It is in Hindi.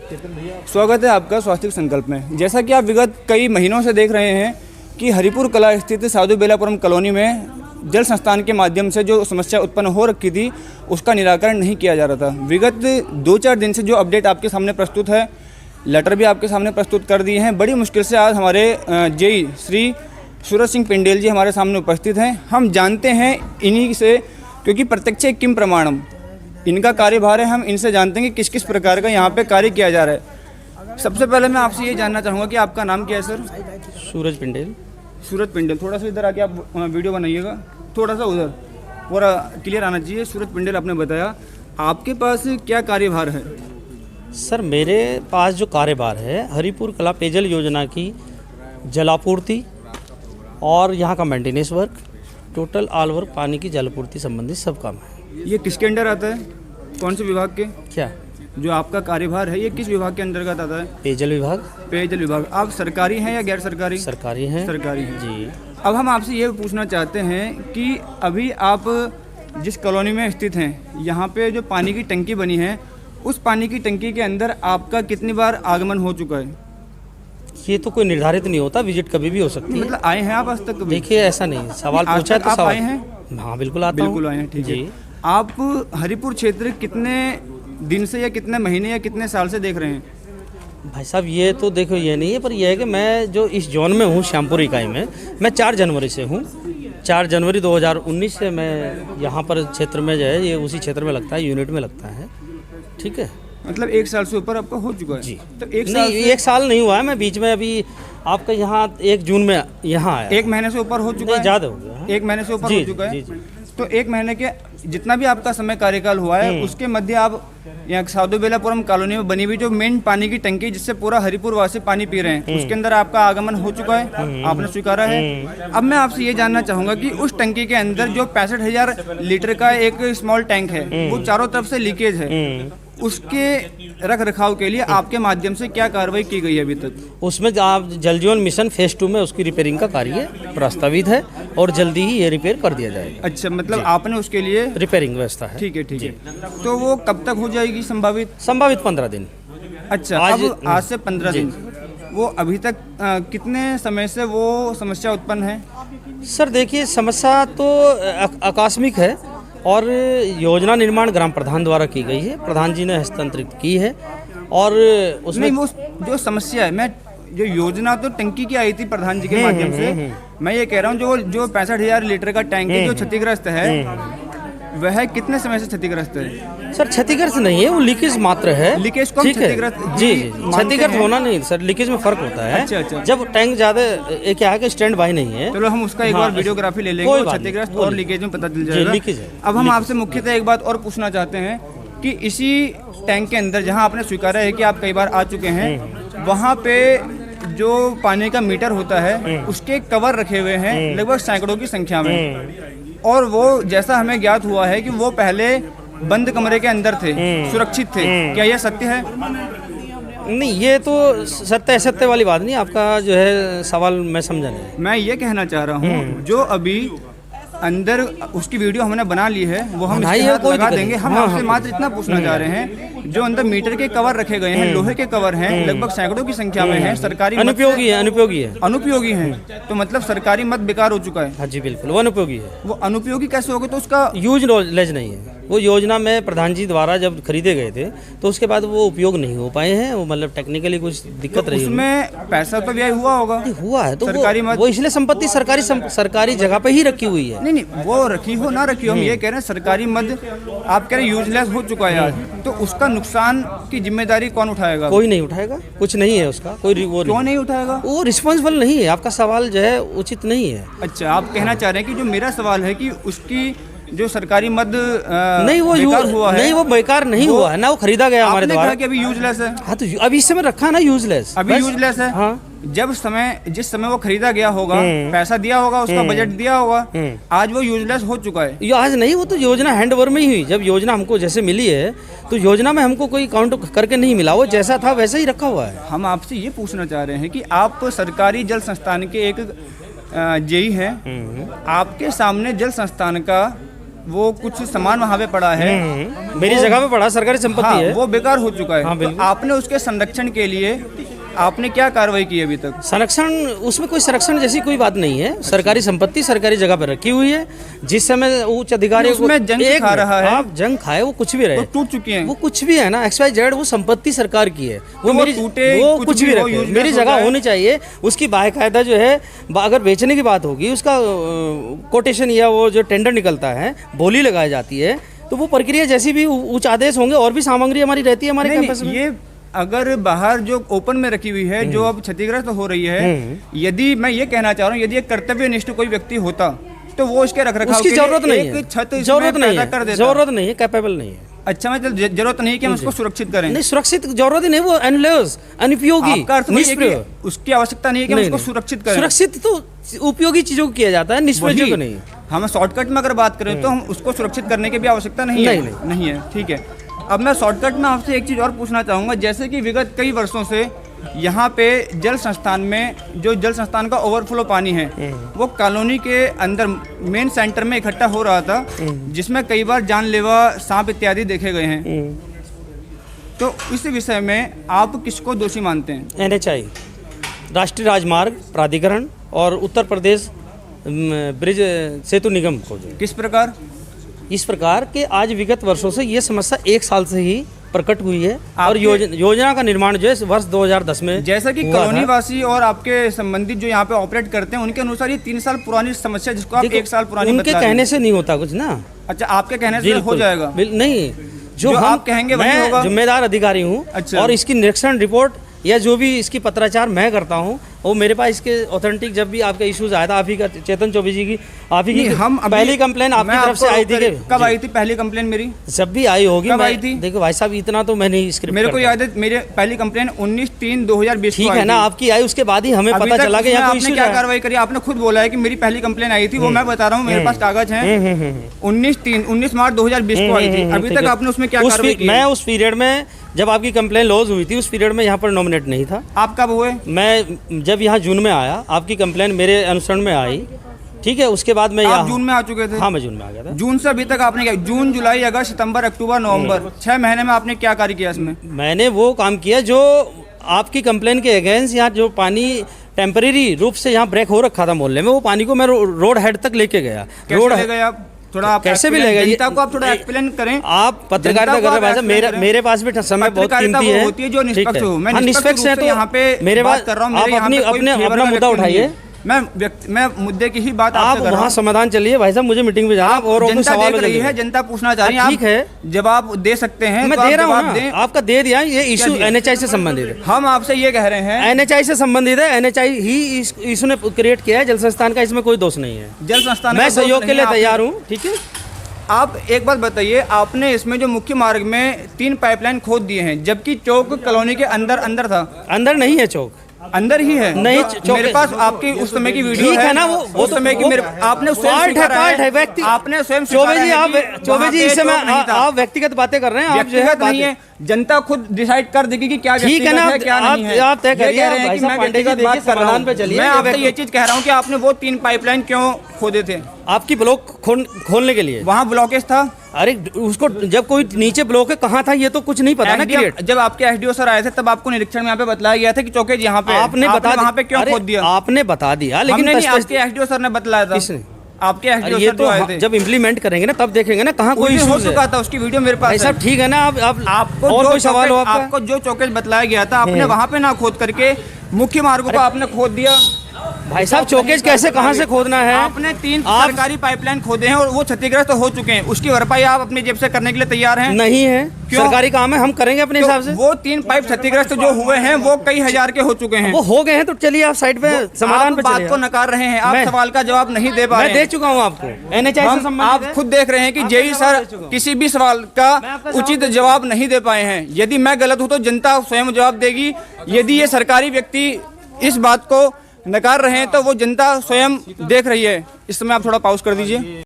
स्वागत है आपका स्वास्थ्य संकल्प में। जैसा कि आप विगत कई महीनों से देख रहे हैं कि हरिपुर कला स्थित साधु बेलापुरम कॉलोनी में जल संस्थान के माध्यम से जो समस्या उत्पन्न हो रखी थी उसका निराकरण नहीं किया जा रहा था। विगत 2-4 दिन से जो अपडेट आपके सामने प्रस्तुत है, लेटर भी आपके सामने प्रस्तुत कर दिए हैं। बड़ी मुश्किल से आज हमारे जेई श्री सूरज सिंह पिंडेल जी हमारे सामने उपस्थित हैं। हम जानते हैं इन्हीं से, क्योंकि प्रत्यक्ष किम प्रमाणम इनका कार्यभार है। हम इनसे जानते हैं कि किस किस प्रकार का यहाँ पे कार्य किया जा रहा है। सबसे पहले मैं आपसे ये जानना चाहूँगा कि आपका नाम क्या है सर? सूरज पिंडेल। सूरज पिंडेल, थोड़ा सा इधर आके आप वीडियो बनाइएगा, थोड़ा सा उधर, पूरा क्लियर आना चाहिए। सूरज पिंडेल, आपने बताया आपके पास क्या कार्यभार है? सर मेरे पास जो कार्यभार है हरिपुर कला पेयजल योजना की जलापूर्ति और यहाँ का maintenance work, total all work, पानी की जलापूर्ति संबंधित सब काम है। ये किसके अंडर आता है? कौन से विभाग के? क्या जो आपका कार्यभार है ये किस विभाग के अंतर्गत आता है? पेयजल विभाग। पेयजल विभाग। आप सरकारी हैं या गैर सरकारी? सरकारी है। सरकारी हैं जी। अब हम आपसे ये पूछना चाहते हैं कि अभी आप जिस कॉलोनी में स्थित हैं, यहाँ पे जो पानी की टंकी बनी है, उस पानी की टंकी के अंदर आपका कितनी बार आगमन हो चुका है? ये तो कोई निर्धारित नहीं होता, विजिट कभी भी हो सकती है। मतलब आए हैं आप आज तक? देखिए ऐसा नहीं, सवाल पूछा है तो आप सवाल। आए हैं? हाँ बिल्कुल आता हूँ। बिल्कुल आए हैं, ठीक है। जी। आप हरिपुर क्षेत्र कितने दिन से या कितने महीने या कितने साल से देख रहे हैं? भाई साहब ये तो देखो ये नहीं है, पर यह है कि मैं जो इस जोन में हूँ श्यामपुर इकाई में, मैं 4 जनवरी से हूँ। 4 जनवरी 2019 से मैं यहाँ पर क्षेत्र में जो है, ये उसी क्षेत्र में लगता है, यूनिट में लगता है। ठीक है, मतलब 1 साल से ऊपर आपका हो चुका है? जी। तो 1 साल नहीं, 1 साल नहीं हुआ है, मैं बीच में अभी आपका यहाँ 1 जून में यहाँ आया। 1 महीने से ऊपर हो चुका है? ज़्यादा हो गया। 1 महीने से ऊपर हो चुका है। जी, जी। तो 1 महीने के जितना भी आपका समय कार्यकाल हुआ है उसके मध्य आप यहाँ साधु बेलापुरम कॉलोनी में बनी हुई जो मेन पानी की टंकी जिससे पूरा हरिपुर वासी पानी पी रहे हैं, उसके अंदर आपका आगमन हो चुका है, आपने स्वीकारा है। अब मैं आपसे ये जानना चाहूँगा कि उस टंकी के अंदर जो 65,000 लीटर का एक स्मॉल टैंक है, वो चारों तरफ से लीकेज है, उसके रख रखाव के लिए आपके माध्यम से क्या कार्रवाई की गई है अभी तक? उसमें आप जल जीवन मिशन फेज 2 में उसकी रिपेयरिंग का कार्य प्रस्तावित है और जल्दी ही ये रिपेयर कर दिया जाएगा। अच्छा, मतलब आपने उसके लिए रिपेयरिंग व्यवस्था है। ठीक है, ठीक है। तो वो कब तक हो जाएगी संभावित? 15 दिन। अच्छा, आज से 15 दिन। वो अभी तक कितने समय से वो समस्या उत्पन्न है? सर देखिए समस्या तो आकस्मिक है और योजना निर्माण ग्राम प्रधान द्वारा की गई है, प्रधान जी ने हस्तांतरित की है। और उसमें वो जो समस्या है, मैं जो योजना तो टंकी की आई थी प्रधान जी के माध्यम से, मैं ये कह रहा हूँ जो 65,000 लीटर का टैंक जो क्षतिग्रस्त है वह कितने समय से क्षतिग्रस्त है? सर क्षतिग्रस्त नहीं है, वो लीकेज मात्र है। लीकेज को क्षतिग्रस्त? जी, क्षतिग्रस्त होना नहीं सर, लीकेज में फर्क होता है। अच्छा, अच्छा। जब टैंक ज्यादा क्या है कि स्टैंड बाई नहीं है। चलो हम उसका एक बार वीडियोग्राफी ले लेंगे, क्षतिग्रस्त और लीकेज में पता चल जाएगा। लीकेज है। अब हम आपसे मुख्यतः एक बात और पूछना चाहते हैं कि इसी टैंक के अंदर जहाँ आपने स्वीकारा है कि आप कई बार आ चुके हैं, वहाँ पे जो पानी का मीटर होता है उसके कवर रखे हुए हैं लगभग सैकड़ों की संख्या में, और वो जैसा हमें ज्ञात हुआ है कि वो पहले बंद कमरे के अंदर थे, सुरक्षित थे। क्या यह सत्य है? नहीं, ये तो सत्य वाली बात नहीं। आपका जो है सवाल मैं समझा नहीं। मैं ये कहना चाह रहा हूँ जो अभी अंदर उसकी वीडियो हमने बना ली है वो हम इसके साथ लगा देंगे। हम आपसे मात्र इतना पूछना चाह रहे हैं, जो अंदर मीटर के कवर रखे गए हैं, लोहे के कवर हैं, लगभग सैकड़ों की संख्या में हैं, सरकारी अनुपयोगी है। अनुपयोगी हैं, तो मतलब सरकारी मत बेकार हो चुका है? हाँ जी बिल्कुल, वो अनुपयोगी है। वो अनुपयोगी कैसे हो गए? तो उसका यूजलेस नहीं है। वो योजना में प्रधान जी द्वारा जब खरीदे गए थे तो उसके बाद वो उपयोग नहीं हो पाए हैं। वो मतलब टेक्निकली कुछ दिक्कत रही। उसमें पैसा तो व्यय हुआ होगा? हुआ है तो सरकारी वो इसलिए संपत्ति सरकारी जगह पे ही रखी हुई है। नहीं, वो रखी हो ना रखी हो, हम ये कह रहे हैं सरकारी मद आप कह रहे यूजलेस हो चुका है आज, तो उसका नुकसान की जिम्मेदारी कौन उठाएगा? कोई नहीं उठाएगा, कुछ नहीं है उसका कोई। वो क्यों नहीं उठाएगा? वो रिस्पॉन्सिबल नहीं है। आपका सवाल जो है उचित नहीं है। अच्छा, आप कहना चाह रहे हैं कि जो मेरा सवाल है कि उसकी जो सरकारी मद नहीं वो बेकार हुआ है? नहीं, वो बेकार नहीं हुआ है ना, वो खरीदा गया हमारे द्वारा। आपने कहा कि अभी यूजलेस है। हाँ तो अभी इस समय रखा ना यूजलेस, अभी यूजलेस है। हाँ, जिस समय वो खरीदा गया होगा, पैसा दिया होगा, उसका बजट दिया होगा, आज वो यूजलेस हो चुका है। ये आज नहीं, वो तो योजना हैंडओवर में ही हुई। जब योजना हमको जैसे मिली है तो योजना में हमको कोई काउंट करके नहीं मिला, वो जैसा था वैसा ही रखा हुआ है। हम आपसे ये पूछना चाह रहे हैं कि आप सरकारी जल संस्थान के एक जेई हैं, आपके सामने जल संस्थान का वो कुछ सामान वहाँ पे पड़ा है, मेरी जगह पे पड़ा, सरकारी संपत्ति हाँ, है। वो बेकार हो चुका है। हाँ, तो बिल्कुल। आपने उसके संरक्षण के लिए आपने क्या कार्रवाई की अभी तक? संरक्षण, उसमें कोई संरक्षण जैसी कोई बात नहीं है। सरकारी संपत्ति सरकारी जगह पर रखी हुई है। जिस समय उच्च अधिकारियों को उसमें जंग खा रहा है। आप जंग खाए, वो कुछ भी रहे, वो टूट चुकी हैं। वो कुछ भी है ना, XYZ, वो संपत्ति सरकार की है। वो मेरी टूटे, वो कुछ भी भी हो, रखे, useless मेरी हो जगह जाए। होनी चाहिए। उसकी बाकायदा जो है, अगर बेचने की बात होगी, उसका कोटेशन या वो जो टेंडर निकलता है, बोली लगाई जाती है, तो वो प्रक्रिया जैसी भी उच्च आदेश होंगे, और भी सामग्री हमारी रहती है हमारे कैंपस में। ये अगर बाहर जो ओपन में रखी हुई है, जो अब क्षतिग्रस्त हो रही है, यदि मैं ये कहना चाह रहा हूँ, यदि एक कर्तव्यनिष्ठ कोई व्यक्ति होता तो वो इसके रखरखाव उसकी के लिए जरूरत नहीं एक है, छत इसमें जरूरत नहीं पैदा है, कर देता। जरूरत नहीं है, कैपेबल नहीं है। अच्छा, मैं जरूरत नहीं है कि हम उसको सुरक्षित करें। नहीं, सुरक्षित जरूरत ही नहीं, वो एनलेस, अनुपयोगी, आपका अर्थ वही है कि निष्प्रयोग। उसकी आवश्यकता नहीं है कि हम नहीं, उसको नहीं। सुरक्षित करें। सुरक्षित तो उपयोगी चीजों को किया जाता है, निष्प्रयोग नहीं। हम शॉर्टकट में अगर बात करें तो हम उसको सुरक्षित करने की भी आवश्यकता नहीं है। नहीं है, ठीक है। अब मैं शॉर्टकट में आपसे एक चीज़ और पूछना चाहूँगा, जैसे कि विगत कई वर्षों से यहाँ पे जल संस्थान में जो जल संस्थान का ओवरफ्लो पानी है वो कॉलोनी के अंदर मेन सेंटर में इकट्ठा हो रहा था, जिसमें कई बार जानलेवा सांप इत्यादि देखे गए हैं। तो इस विषय में आप किसको दोषी मानते हैं? NHI, राष्ट्रीय राजमार्ग प्राधिकरण, और उत्तर प्रदेश ब्रिज सेतु निगम को जो किस प्रकार? इस प्रकार के आज विगत वर्षों से ये समस्या 1 साल से ही प्रकट हुई है, और योजना का निर्माण जो है वर्ष 2010 में जैसा कि हुआ कॉलोनी था। वासी और आपके संबंधित जो यहाँ पे ऑपरेट करते हैं उनके अनुसार ये 3 साल पुरानी समस्या, जिसको आप देखो, 1 साल पुरानी उनके बता रहे हैं। कहने से नहीं होता कुछ ना। अच्छा, आपके कहने से हो बिल्कुल, जाएगा? नहीं, जो आप कहेंगे वही मैं होगा। जिम्मेदार अधिकारी हूँ। अच्छा। और इसकी निरीक्षण रिपोर्ट या जो भी इसकी पत्राचार मैं करता हूँ, वो मेरे पास इसके ऑथेंटिक, जब भी आपका इश्यूज आया था, आप ही का, चेतन चौबे जी की, आप ही की पहली कंप्लेन आपकी तरफ से आई थी। कब आई थी पहली कंप्लेन मेरी? जब भी आई होगी। कब आई थी? देखो भाई साहब, इतना तो मैं नहीं स्क्रिप्ट मेरे को याद है, मेरे पहली कंप्लेन 19/3/2020 ठीक है ना, आपकी आई, उसके बाद ही हमें पता चला कि यहाँ कोई आपने इशू क्या कार्रवाई करी? आपने खुद बोला है कि मेरी पहली कंप्लेन आई थी, वो मैं बता रहा हूँ, मेरे पास कागज हैं। 19 मार्च 2020 को आई थी। अभी तक आपने उसमें क्या कार्रवाई की? मैं उस पीरियड में, जब आपकी कंप्लेन लॉज हुई थी, उस पीरियड में यहाँ पर नॉमिनेट नहीं था। आप कब हुए? मैं जब यहाँ जून में आया, आपकी कंप्लेन मेरे अनुसरण में आई, ठीक है, उसके बाद मैं आप यहाँ जून में आ चुके थे? हाँ, मैं जून में आ गया था। जून से अभी तक आपने क्या? जून, जुलाई, अगस्त, सितंबर, अक्टूबर, नवंबर, 6 महीने में आपने क्या कार्य किया इसमें? मैंने वो काम किया जो आपकी कंप्लेन के अगेंस्ट, यहाँ जो पानी टेम्परेरी रूप से यहाँ ब्रेक हो रखा था मोहल्ले में, वो पानी को मैं रोड हेड तक लेके गया। कैसे ले गए आप? थोड़ा आप कैसे भी ले गए, जनता को आप थोड़ा एक्सप्लेन करें। आप पत्रकारिता कर रहे हैं भाई, मेरे पास भी समय बहुत कीमती है। होती है जो निष्पक्ष हो। मैं निष्पक्ष है तो यहाँ पे मेरे बात कर रहा हूँ, आप अपना मुद्दा उठाइए। मैं मुद्दे की ही बात आप आपसे कर रहा वहाँ हूँ। समाधान चलिए भाई साहब, मुझे मीटिंग में जाना है, और जनता सवाल देख रही है, जनता पूछना चाह रही है, ठीक है, जवाब दे सकते हैं मैं तो आप दे रहा जवाब हूँ दें। ना, आपका दे दिया। ये इशू NHI से संबंधित है। हम आपसे ये कह रहे हैं, NHI से संबंधित है, NHI ही इस इशू ने क्रिएट किया है, जल संस्थान का इसमें कोई दोष नहीं है। जल संस्थान मैं का दोष सहयोग के नहीं लिए है। तैयार हूँ, ठीक है। आप एक बात बताइए, आपने इसमें जो मुख्य मार्ग में 3 पाइपलाइन खोद दिए हैं, जबकि चौक कॉलोनी के अंदर था। अंदर नहीं है चौक, अंदर ही है। नहीं, तो मेरे पास आपकी उस समय की वीडियो ठीक है ना, वो उस समय की मेरे आपने स्वयं पार्ट है व्यक्ति। आपने स्वयं चौबे जी, आप चौबे जी, इस समय आप व्यक्तिगत बातें कर रहे हैं। आप जो है व्यक्तिगत नहीं है, जनता खुद डिसाइड कर देगी कि क्या ठीक है ना, व्यक्तिगत है, क्या नहीं है। आप तय करिए। ये कह रहे हैं कि मैं व्यक्तिगत बात कर रहा हूं। पे चलिए। मैं आपसे ये चीज कह रहा हूँ कि आपने वो 3 पाइपलाइन क्यों खोदे थे? आपकी ब्लॉक खोलने के लिए। वहाँ ब्लॉकेज था। अरे उसको, जब कोई नीचे ब्लॉक है कहाँ था, ये तो कुछ नहीं पता ना। क्रिएट, जब आपके SDO सर आए थे तब आपको निरीक्षण में यहाँ पे बताया गया था कि चौकेज यहाँ पे, आपने बता वहाँ पे क्यों खोद दिया? आपने बता दिया, लेकिन आपके SDO सर ने बताया था। किसने? आपके SDO ये सर जो आए थे। जब इम्प्लीमेंट करेंगे ना, तब देखेंगे ना कहाँ कोई हो इशू चुका था, उसकी वीडियो मेरे पास भाई है। साहब, ठीक है ना। आपको और जो कोई सवाल हो आपका? आपको जो चौकेज बतलाया गया था, आपने वहाँ पे ना खोद करके मुख्य मार्गों को आपने खोद दिया। भाई साहब, चौकेज कैसे, कहाँ से खोदना है? आपने 3 सरकारी पाइपलाइन खोदे हैं और वो क्षतिग्रस्त हो चुके हैं। उसकी भरपाई आप अपनी जेब से करने के लिए तैयार हैं? नहीं है, क्यों? सरकारी काम है, हम करेंगे अपने हिसाब से। वो 3 पाइप क्षतिग्रस्त जो हुए हैं वो कई हजार के हो चुके हैं। वो हो गए हैं तो चलिए आप साइड पे समाधान पे बात चलिए। को नकार रहे हैं, आप मैं- सवाल का जवाब नहीं दे पा रहे मैं दे हैं। चुका हूँ आपको। NHI से आप संबंधित है। खुद देख रहे हैं कि जेई सर किसी भी सवाल का उचित जवाब नहीं दे पाए हैं। यदि मैं गलत हूं तो जनता स्वयं जवाब देगी। यदि ये सरकारी व्यक्ति इस बात को नकार रहे हैं तो वो जनता स्वयं देख रही है। इस समय आप थोड़ा पॉज कर दीजिए।